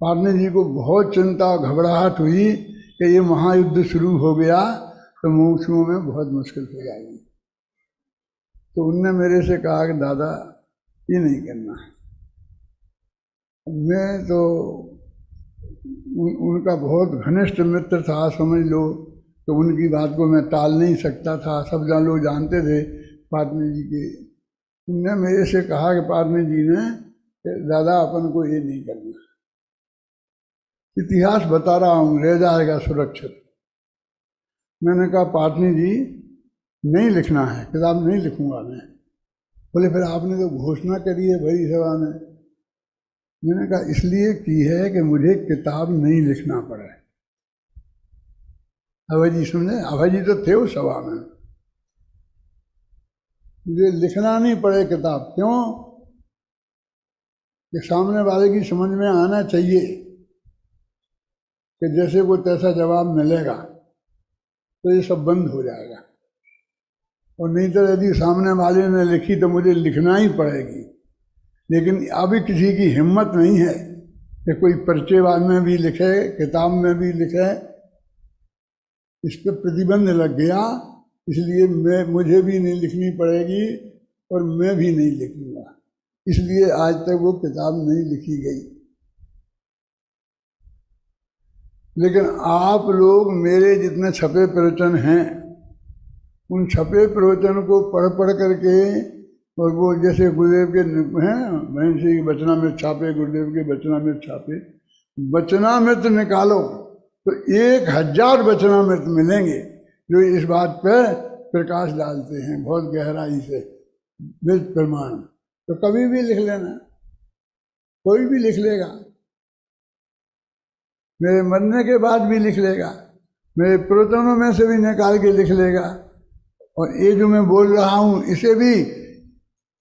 पाटनी जी को बहुत चिंता घबराहट हुई कि ये महायुद्ध शुरू हो गया तो मुमुक्षुओं में बहुत मुश्किल हो जाएगी। तो उनने मेरे से कहा कि दादा ये नहीं करना है। मैं तो उनका बहुत घनिष्ठ मित्र था, समझ लो, तो उनकी बात को मैं टाल नहीं सकता था। सब लोग जानते थे पाटनी जी के। उनने मेरे से कहा कि पाटनी जी ने, दादा अपन को ये नहीं करना, इतिहास बता रहा हूँ, रह जाएगा सुरक्षित। मैंने कहा पाटनी जी नहीं लिखना है, किताब नहीं लिखूंगा मैं। बोले फिर आपने तो घोषणा करी है बड़ी सभा में। मैंने कहा इसलिए की है कि मुझे किताब नहीं लिखना पड़े। अभय जी समझे, अभय जी तो थे उस सभा में। मुझे लिखना नहीं पड़े किताब, क्यों कि सामने वाले की समझ में आना चाहिए कि जैसे को तैसा जवाब मिलेगा तो ये सब बंद हो जाएगा। और नहीं तो यदि सामने वाले ने लिखी तो मुझे लिखना ही पड़ेगी। लेकिन अभी किसी की हिम्मत नहीं है कि कोई पर्चे में भी लिखे, किताब में भी लिखे। इस पर प्रतिबंध लग गया, इसलिए मुझे भी नहीं लिखनी पड़ेगी और मैं भी नहीं लिखूंगा। इसलिए आज तक वो किताब नहीं लिखी गई। लेकिन आप लोग मेरे जितने छपे प्रवचन हैं, उन छपे प्रवचन को पढ़ करके, और वो जैसे गुरुदेव के हैं महर्षि के वचनामृत छापे, गुरुदेव के वचनामृत छापे, वचनामृत निकालो तो 1000 वचनामृत मिलेंगे जो इस बात पर प्रकाश डालते हैं बहुत गहराई से, वेद प्रमाण। तो कभी भी लिख लेना, कोई भी लिख लेगा, मेरे मरने के बाद भी लिख लेगा, मेरे प्रवचनों में से भी निकाल के लिख लेगा। और ये जो मैं बोल रहा हूँ इसे भी,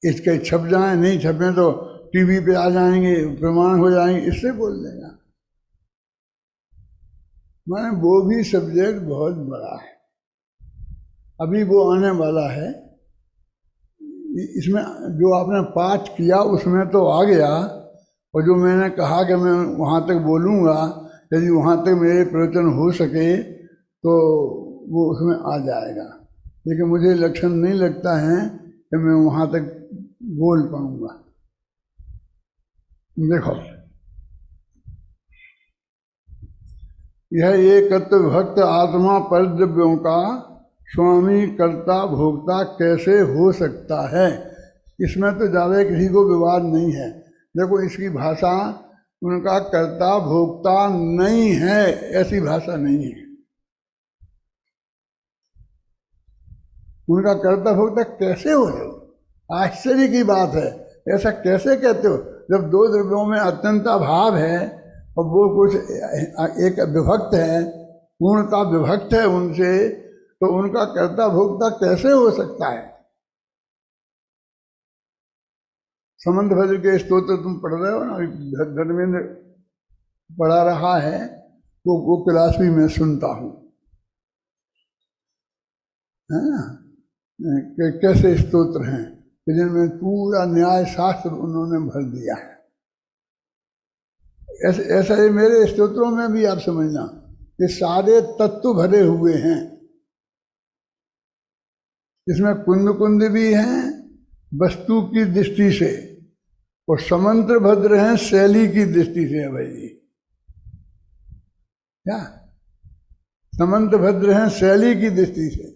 इसके छप जाएं, नहीं छपे तो टीवी पे आ जाएंगे, प्रमाण हो जाएंगे, इससे बोल देगा। मैंने वो भी सब्जेक्ट बहुत बड़ा है, अभी वो आने वाला है। इसमें जो आपने पाठ किया उसमें तो आ गया, और जो मैंने कहा कि मैं वहाँ तक बोलूँगा, यदि वहाँ तक मेरे प्रवचन हो सके तो वो उसमें आ जाएगा। लेकिन मुझे लक्षण नहीं लगता है कि मैं वहाँ तक बोल पाऊँगा। देखो, यह एकत्व भक्त आत्मा पर द्रव्यों का स्वामी कर्ता भोक्ता कैसे हो सकता है। इसमें तो ज़्यादा किसी को विवाद नहीं है। देखो, इसकी भाषा उनका कर्ता भोक्ता नहीं है, ऐसी भाषा नहीं है। उनका कर्ता भोक्ता कैसे हो रहे हो, आश्चर्य की बात है। ऐसा कैसे कहते हो जब दो द्रव्यों में अत्यंत अभाव है और वो कुछ एक विभक्त है, पूर्णता विभक्त है उनसे, तो उनका कर्ता भोक्ता कैसे हो सकता है। समंत भद्र के स्तोत्र तुम पढ़ रहे हो ना, धर्मेंद्र पढ़ा रहा है, वो क्लास भी मैं सुनता हूँ, है ना, कैसे स्तोत्र हैं जिनमें पूरा न्याय शास्त्र उन्होंने भर दिया है। ऐसा ही मेरे स्तोत्रों में भी आप समझना, ये सारे तत्व भरे हुए हैं। इसमें कुंद कुंद भी हैं वस्तु की दृष्टि से, और समंत्र भद्र हैं शैली की दृष्टि से। है भाई जी, क्या समंत्र भद्र हैं शैली की दृष्टि से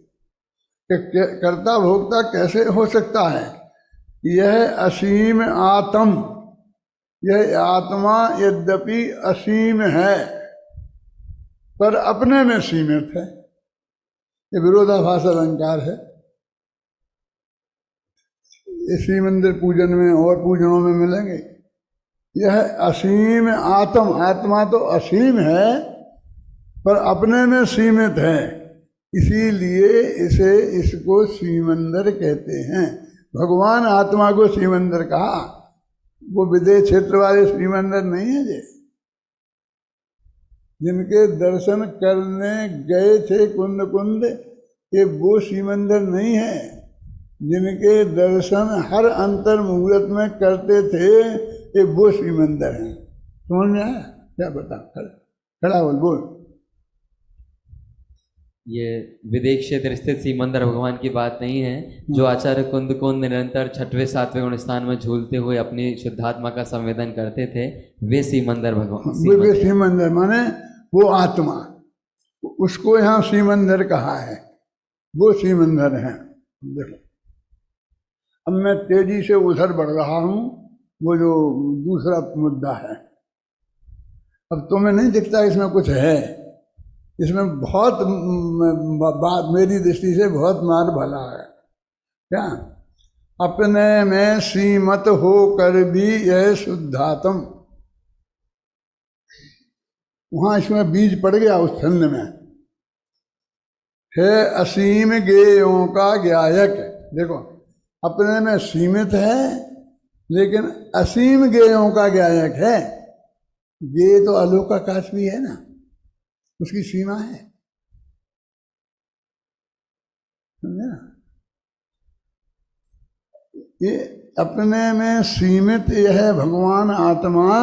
कि कर्ता भोक्ता कैसे हो सकता है। यह असीम आत्म, यह आत्मा यद्यपि असीम है पर अपने में सीमित है। ये विरोधाभास अलंकार है। इसी मंदिर पूजन में और पूजनों में मिलेंगे। यह असीम आत्म, आत्मा तो असीम है पर अपने में सीमित है, इसीलिए इसको सीमंदर कहते हैं। भगवान आत्मा को सीमंदर कहा, वो विदेश क्षेत्र वाले सीमंदर नहीं है जी। जिनके दर्शन करने गए थे कुंद कुंद, ये वो सीमंदर नहीं है। जिनके दर्शन हर अंतर मुहूर्त में करते थे, ये वो सीमंदर हैं। समझ में आया? क्या बता, खड़ा बोल। ये विदेश क्षेत्र स्थित सीमंदर भगवान की बात नहीं है। जो आचार्य कुंद कुंद निरंतर 6वें 7वें गुण स्थान में झूलते हुए अपनी शुद्धात्मा का संवेदन करते थे, वे सीमंदर भगवान। वे सीमंदर माने वो आत्मा, उसको यहाँ सीमंदर कहा है, वो सीमंदर है। देखो, अब मैं तेजी से उधर बढ़ रहा हूँ, वो जो दूसरा मुद्दा है। अब तुम्हें नहीं दिखता इसमें कुछ है, इसमें बहुत बात मेरी दृष्टि से बहुत मार भला है। क्या अपने में सीमत हो कर भी यह शुद्धात्म, वहां इसमें बीज पड़ गया उस छंद में, है असीम गेयों का ज्ञायक। देखो, अपने में सीमित है लेकिन असीम गेयों का ज्ञायक है। गे तो अलोकाकाश भी है ना, उसकी सीमा है, समझे ना? ये अपने में सीमित यह भगवान आत्मा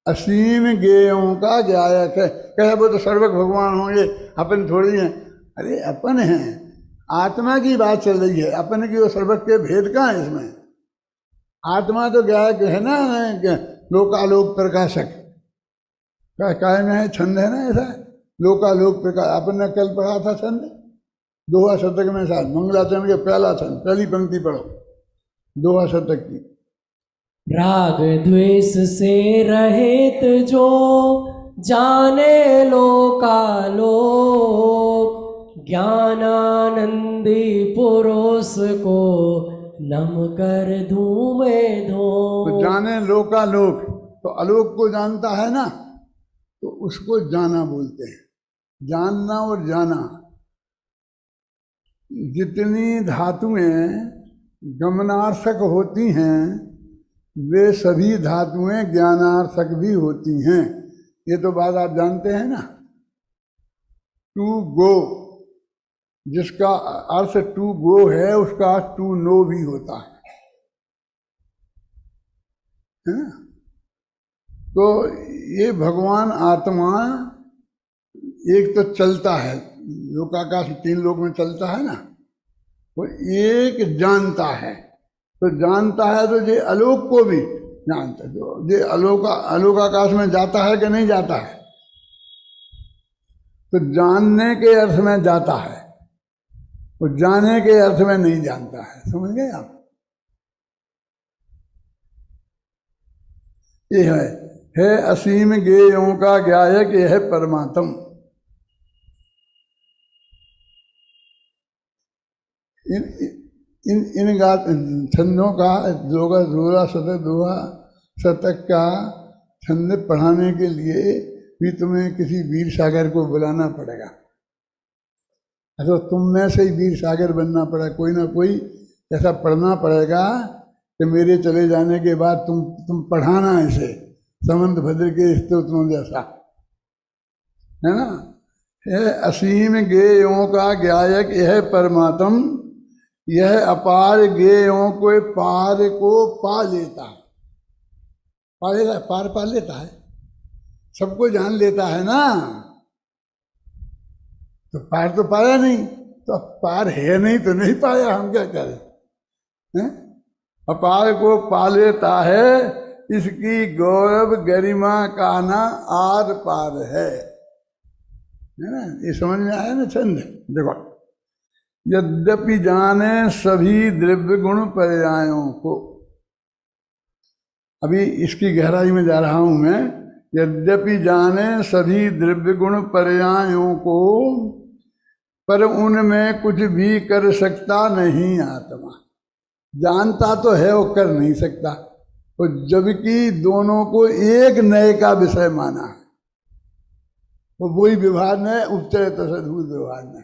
असीम गेयों का ज्ञायक है। कहे वो तो सर्वज्ञ भगवान होंगे, अपन थोड़ी हैं। अरे अपन हैं, आत्मा की बात चल रही है। अपन की वो सर्वज्ञ के भेद कहाँ है इसमें? आत्मा तो ज्ञायक है ना, लोकालोक प्रकाशक काय में है, छंद है ना ऐसा, लोकालोक प्रकाश। अपन ने कल पढ़ा था छंद, दोहा शतक में साथ मंगलाचरण के पहला छंद, पहली पंक्ति पढ़ो दोहा शतक की। राग द्वेष से रहित जो जाने लोकालोक, ज्ञानानंदी पुरुष को नम कर दूं मैं धो। तो जाने लोकालोक, तो आलोक को जानता है ना, तो उसको जाना बोलते हैं। जानना और जाना, जितनी धातुएं गमनार्थक होती हैं वे सभी धातुएं ज्ञानार्थक भी होती हैं। ये तो बात आप जानते हैं ना। टू गो, जिसका अर्थ टू गो है, उसका अर्थ टू नो भी होता है ना? तो ये भगवान आत्मा एक तो चलता है, लोकाकाश 3 लोक में चलता है ना, वो एक जानता है। तो जानता है तो ये आलोक को भी जानता है। तो ये आलोकाकाश में जाता है कि नहीं जाता है? तो जानने के अर्थ में जाता है, वो जाने के अर्थ में नहीं जानता है। समझ गए आप? ये है असीम गेयों का ज्ञायक, यह है परमात्म। इन छंदों का दोहा शतक का छंद पढ़ाने के लिए भी तुम्हें किसी वीर सागर को बुलाना पड़ेगा। तो तुम में से ही वीर सागर बनना पड़ेगा। कोई ना कोई ऐसा पढ़ना पड़ेगा कि मेरे चले जाने के बाद तुम पढ़ाना इसे, समंत भद्र के स्तोत्रों जैसा, है ना? यह असीम गेयों का ज्ञायक, यह परमात्म, यह अपार गेयों को पार को पा लेता है। पालेगा, पार पा लेता है, सबको जान लेता है ना। तो पार तो पाया नहीं, तो पार है नहीं तो नहीं पाया, हम क्या करें हैं? अपार को पा लेता है, इसकी गौरव गरिमा का ना आर पार है ना। ये समझ में आया ना छंद? देखो, यद्यपि जाने सभी द्रव्य गुण पर्यायों को, अभी इसकी गहराई में जा रहा हूं मैं। यद्यपि जाने सभी द्रव्य गुण पर्यायों को, पर उनमें कुछ भी कर सकता नहीं आत्मा। जानता तो है वो कर नहीं सकता, तो जबकि दोनों को एक नए का विषय माना है, वो वही व्यवहार ने उपचरित सद्भुत व्यवहार ने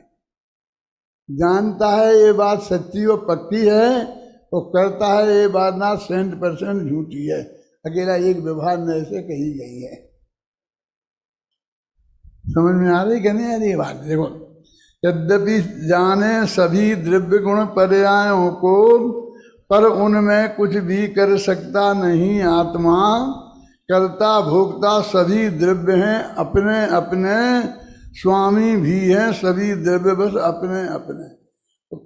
जानता है ये बात सच्ची और पक्की है, तो करता है ये बात ना 100% झूठी है। अकेला एक व्यवहार ने ऐसे कही गई है। समझ में आ रही कि नहीं आ रही बात? देखो, यद्यपि जाने सभी द्रव्य गुण पर्यायों को, पर उनमें कुछ भी कर सकता नहीं आत्मा। कर्ता भोक्ता सभी द्रव्य हैं अपने अपने, स्वामी भी हैं सभी द्रव्य बस अपने अपने। तो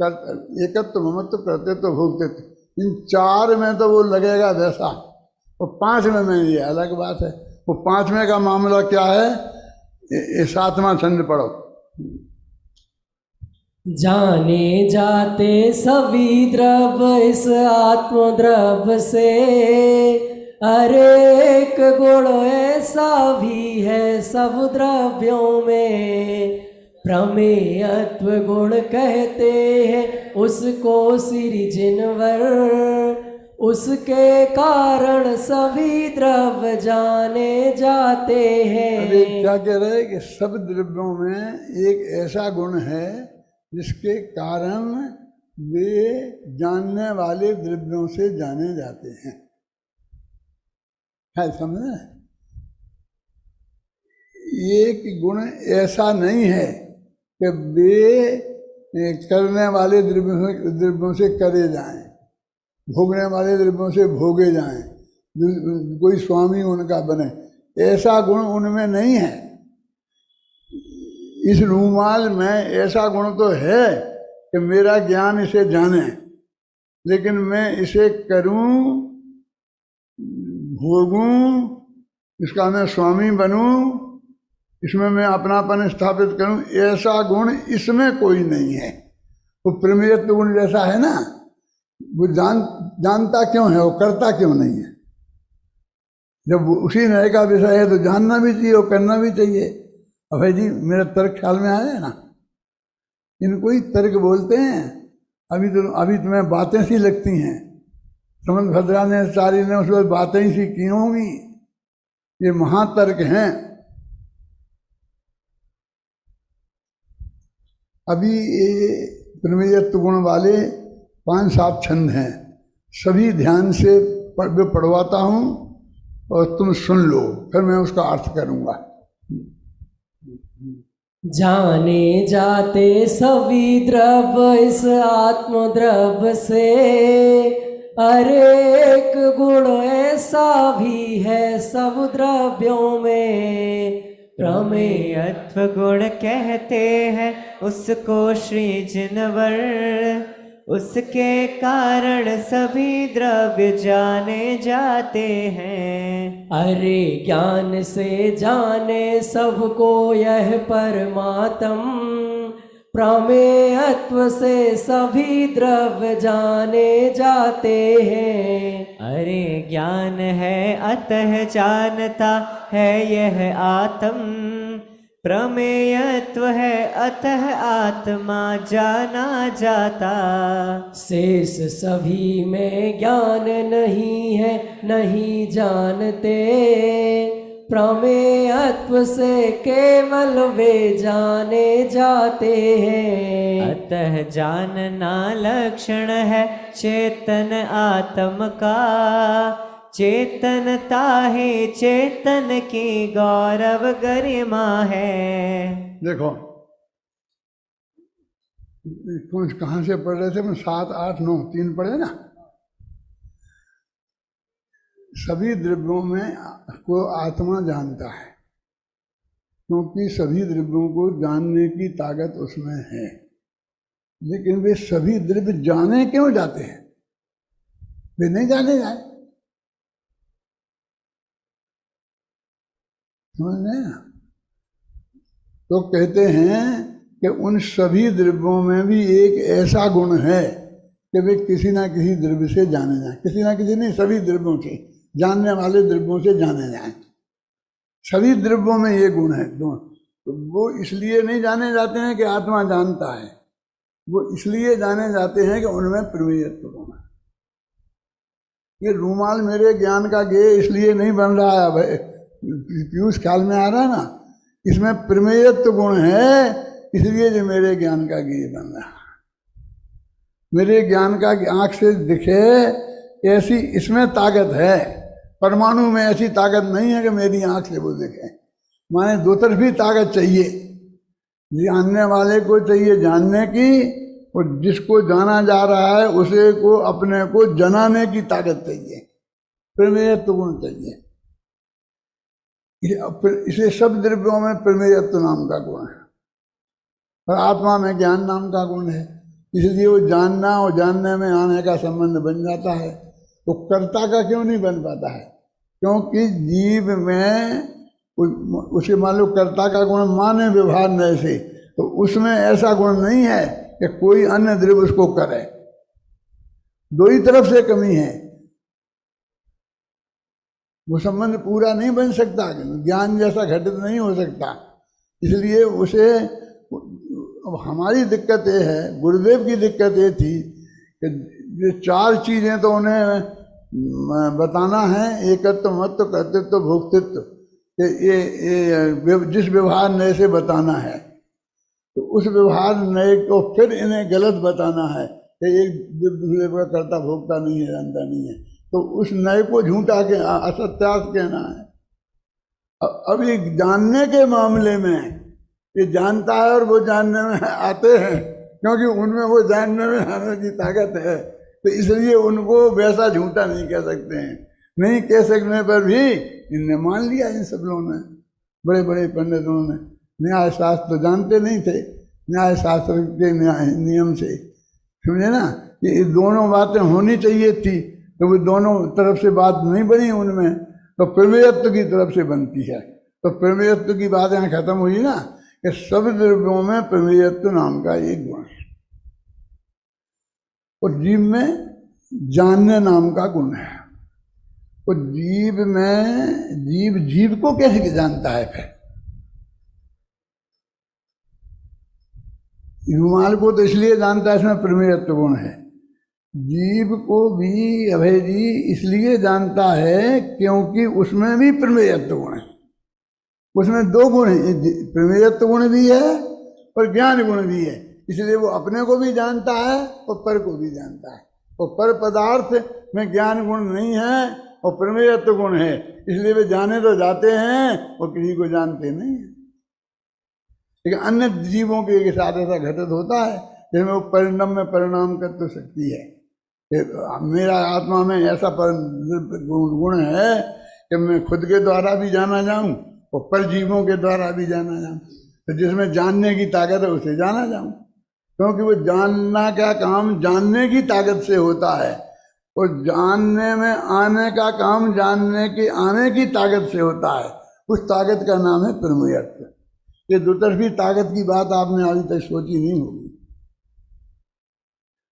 एकत्व ममत्व करते तो भोगते थे, इन चार में तो वो लगेगा वैसा, और पांचवें में ये अलग बात है। वो पांचवें का मामला क्या है? ये सातवां छंद पढ़ो। जाने जाते सभी द्रव्य इस आत्म द्रव्य से, अरेक गुण ऐसा भी है सब द्रव्यों में। प्रमेयत्व गुण कहते हैं उसको सृजनवर, उसके कारण सभी द्रव्य जाने जाते हैं। अरे क्या कह रहे हैं कि सब द्रव्यों में एक ऐसा गुण है जिसके कारण वे जानने वाले द्रव्यों से जाने जाते हैं। है समझे? एक गुण ऐसा नहीं है कि वे करने वाले द्रव्यों से करे जाएं, भोगने वाले द्रव्यों से भोगे जाएं, कोई स्वामी उनका बने, ऐसा गुण उनमें नहीं है। इस रूमाल में ऐसा गुण तो है कि मेरा ज्ञान इसे जाने, लेकिन मैं इसे करूं, भोगूं, इसका मैं स्वामी बनूं, इसमें मैं अपनापन स्थापित करूं, ऐसा गुण इसमें कोई नहीं है। वो प्रमेयत्व गुण जैसा है ना, वो जानता क्यों है, वो करता क्यों नहीं है? जब उसी नए का विषय है तो जानना भी चाहिए और करना भी चाहिए। अब भाई जी, मेरा तर्क ख्याल में आया है ना? इनको ही तर्क बोलते हैं। अभी तुम्हें बातें सी लगती हैं, समझ भद्रा ने सारी ने उसके बाद बातें ही सी की होंगी। ये महातर्क हैं। अभी ये प्रमेयत्व गुण वाले 5-7 छंद हैं, सभी ध्यान से पढ़वाता हूँ और तुम सुन लो, फिर मैं उसका अर्थ करूँगा। जाने जाते सभी द्रव्य इस आत्म द्रव्य से, अरेक गुण ऐसा भी है सब द्रव्यों में। प्रमेयत्व गुण कहते हैं उसको सृजनवर, उसके कारण सभी द्रव्य जाने जाते हैं। अरे ज्ञान से जाने सबको यह परमात्म, प्रमेयत्व से सभी द्रव्य जाने जाते हैं। अरे ज्ञान है अतः जानता है यह आत्म, प्रमेयत्व है अतः आत्मा जाना जाता। शेष सभी में ज्ञान नहीं है नहीं जानते, प्रमेयत्व से केवल वे जाने जाते हैं। अतः जानना लक्षण है चेतन आत्म का, चेतनता है चेतन की गौरव गरिमा है। देखो कुछ कहाँ से पढ़ रहे थे? मैं 7, 8, 9, 3 पढ़े ना। सभी द्रव्यों में को आत्मा जानता है, क्योंकि सभी द्रव्यों को जानने की ताकत उसमें है। लेकिन वे सभी द्रव्य जाने क्यों जाते हैं? वे नहीं जाने जाए, समझ रहे हैं? तो कहते हैं कि उन सभी द्रव्यों में भी एक ऐसा गुण है कि वे किसी ना किसी द्रव्य से जाने जाएं, किसी ना किसी नहीं, सभी द्रव्यों से, जानने वाले द्रव्यों से जाने जाएं। सभी द्रव्यों में ये गुण है। तो वो इसलिए नहीं जाने जाते हैं कि आत्मा जानता है, वो इसलिए जाने जाते हैं कि उनमें प्रमेयत्व गुण है। ये रूमाल मेरे ज्ञान का गेय इसलिए नहीं बन रहा है भाई, पीयूष ख्याल में आ रहा है ना, इसमें प्रमेयत्व गुण है, इसलिए जो मेरे ज्ञान का गेय बन रहा है। मेरे ज्ञान का आंख से दिखे ऐसी इसमें ताकत है, परमाणु में ऐसी ताकत नहीं है कि मेरी आंख से वो दिखे। माने दो तरफी ताकत चाहिए, जानने वाले को चाहिए जानने की, और जिसको जाना जा रहा है उसे को अपने को जनाने की ताकत चाहिए, प्रमेयत्व गुण चाहिए। इसे सब द्रव्यों में प्रमेयत्व नाम का गुण है, और आत्मा में ज्ञान नाम का गुण है। इसलिए वो जानना और जानने में आने का संबंध बन जाता है। तो कर्ता का क्यों नहीं बन पाता है? क्योंकि जीव में उसे मान लो कर्ता का गुण माने व्यवहार नए से, तो उसमें ऐसा गुण नहीं है कि कोई अन्य द्रव्य उसको करे। दो ही तरफ से कमी है, वो संबंध पूरा नहीं बन सकता, ज्ञान जैसा घटित नहीं हो सकता। इसलिए उसे, अब हमारी दिक्कत ये है, गुरुदेव की दिक्कत ये थी कि ये चार चीजें तो उन्हें बताना है, एकत्व, महत्व, कर्तृत्व, भोक्तृत्व, ये जिस व्यवहार नए से बताना है, तो उस व्यवहार नए को फिर इन्हें गलत बताना है कि एक दूसरे का कर्ता भोक्ता नहीं है, जानता नहीं है, तो उस नए को झूठा के असत्यास कहना है। अब ये जानने के मामले में ये जानता है और वो जानने में आते हैं, क्योंकि उनमें वो जानने में आने की ताकत है, तो इसलिए उनको वैसा झूठा नहीं कह सकते हैं। नहीं कह सकने पर भी इनने मान लिया, इन सब लोगों ने, बड़े बड़े पंडितों ने। न्याय शास्त्र तो जानते नहीं थे, न्याय शास्त्र के नियम से, समझे ना, ये दोनों बातें होनी चाहिए थी, तो वो दोनों तरफ से बात नहीं बनी उनमें, तो प्रमेयत्व की तरफ से बनती है। तो प्रमेयत्व की बात यहाँ खत्म हुई ना, कि सब द्रव्यों में प्रमेयत्व नाम का एक गुण है, और जीव में जानने नाम का गुण है। और जीव में जीव को कैसे जानता है? फिर रुमाल को तो इसलिए जानता है, इसमें प्रमेयत्व गुण है। जीव को भी अभय जी इसलिए जानता है क्योंकि उसमें भी प्रमेयत्व गुण है। उसमें दो गुण है, प्रमेयत्व गुण भी है और ज्ञान गुण भी है। इसलिए वो अपने को भी जानता है और पर को भी जानता है। और पर पदार्थ में ज्ञान गुण नहीं है और प्रमेयत्व गुण है, इसलिए वे जाने तो जाते हैं और किसी को जानते नहीं है। लेकिन अन्य जीवों के साथ ऐसा घटित होता है जिसमें वो परिणाम में परिणाम कर तो सकती है। मेरा आत्मा में ऐसा गुण है कि मैं खुद के द्वारा भी जाना जाऊं और पर जीवों के द्वारा भी जाना जाऊं। तो जिसमें जानने की ताकत है उसे जाना जाऊं, क्योंकि वो जानना का काम जानने की ताकत से होता है, और जानने में आने का काम जानने के आने की ताकत से होता है। उस ताकत का नाम है प्रमेयत्व। ये दो तरफी ताकत की बात आपने अभी तक सोची नहीं होगी।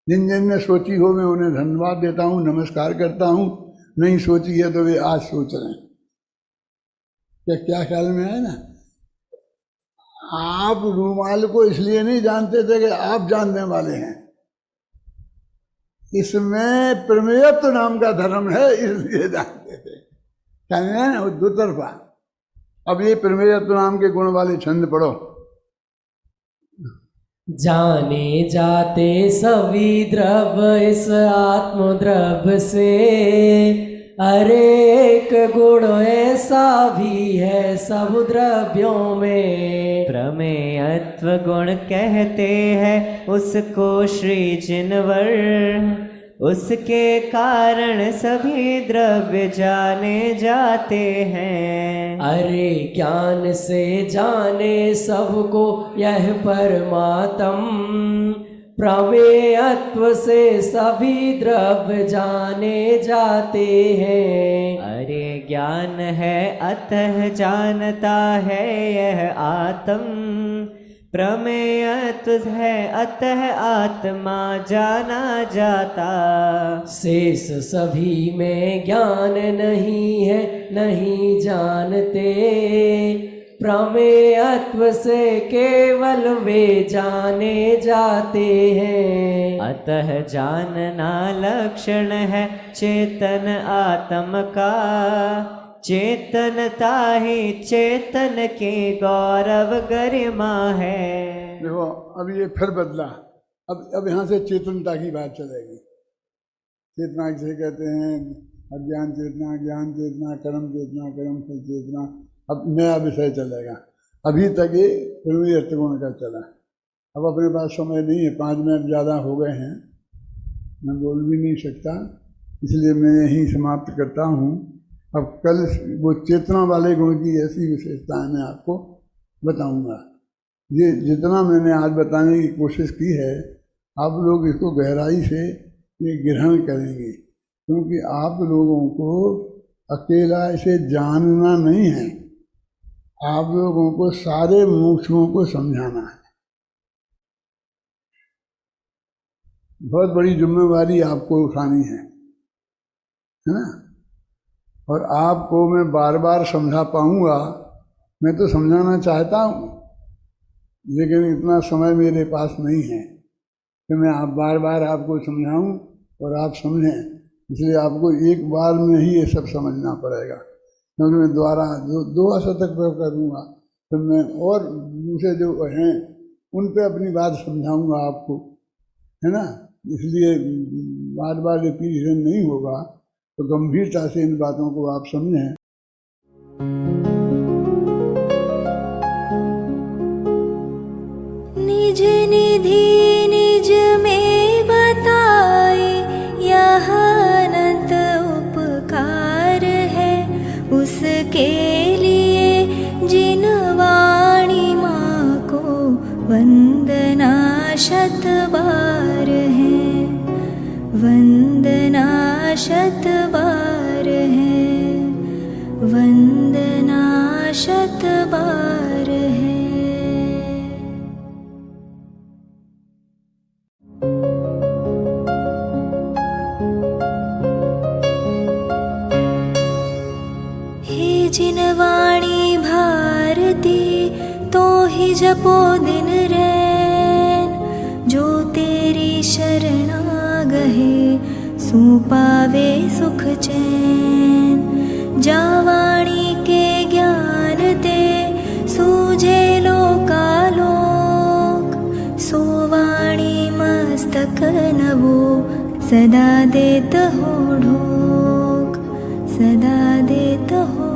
जिन जिन ने सोची हो मैं उन्हें धन्यवाद देता हूँ, नमस्कार करता हूँ। नहीं सोची है तो वे आज सोच रहे हैं। क्या ख्याल में है ना? आप रूमाल को इसलिए नहीं जानते थे कि आप जानने वाले हैं, इसमें प्रमेयत्व नाम का धर्म है, इसलिए जानते थे। समझे ना? वो दो तरफा। अब ये प्रमेयत्व नाम के गुण वाले छंद पढ़ो। जाने जाते सभी द्रव्य इस आत्म द्रव्य से, अनेक गुण ऐसा भी है सब द्रव्यों में। प्रमेयत्व गुण कहते हैं उसको श्री जिनवर, उसके कारण सभी द्रव्य जाने जाते हैं। अरे ज्ञान से जाने सबको यह परमात्म, प्रमेयत्व से सभी द्रव्य जाने जाते हैं। अरे ज्ञान है अतः जानता है यह आत्म, प्रमेयत्व है अतः आत्मा जाना जाता। शेष सभी में ज्ञान नहीं है, नहीं जानते, प्रमेयत्व से केवल वे जाने जाते हैं। अतः जानना लक्षण है चेतन आत्म का, चेतनता ही चेतन के गौरव गरिमा है। देखो अब ये फिर बदला, अब यहाँ से चेतनता की बात चलेगी। चेतना किसे कहते हैं? अज्ञान चेतना, ज्ञान चेतना, कर्म चेतना, कर्म फल चेतना। अब नया विषय चलेगा। अभी तक ये फिल्मी अर्थ-गुण का चला। अब अपने पास समय नहीं है, 5 मिनट ज़्यादा हो गए हैं, मैं बोल भी नहीं सकता, इसलिए मैं यहीं समाप्त करता हूँ। अब कल वो चेतना वाले गुण की ऐसी विशेषताएं मैं आपको बताऊंगा। ये जितना मैंने आज बताने की कोशिश की है, आप लोग इसको गहराई से ये ग्रहण करेंगे, क्योंकि आप लोगों को अकेला इसे जानना नहीं है, आप लोगों को सारे मुमुक्षुओं को समझाना है। बहुत बड़ी जिम्मेवारी आपको उठानी है ना? और आपको मैं बार बार समझा पाऊंगा, मैं तो समझाना चाहता हूँ, लेकिन इतना समय मेरे पास नहीं है कि मैं आप बार बार आपको समझाऊं और आप समझें। इसलिए आपको एक बार में ही ये सब समझना पड़ेगा, क्योंकि मैं द्वारा जो 2 शतक पर करूँगा, तो मैं और दूसरे जो हैं उन पे अपनी बात समझाऊंगा आपको, है ना? इसलिए बार बार रिपीटिशन नहीं होगा, तो गंभीरता से इन बातों को आप समझें। निज निधि निज में बताए, यह अनंत उपकार है उसके लिए जिन वाणी माँ को वंदना शत बार है, वंदना शत बार है, वंदना शत बार है। हे जिन वाणी भारती तो ही जपो दिन रैन, जो तेरी शरणा गहे सो पावे सुख चैन। जा वाणी के ज्ञान दे सूझे लोकालोक, सो वाणी मस्तक नवो सदा देत हो ढोक, सदा देत हो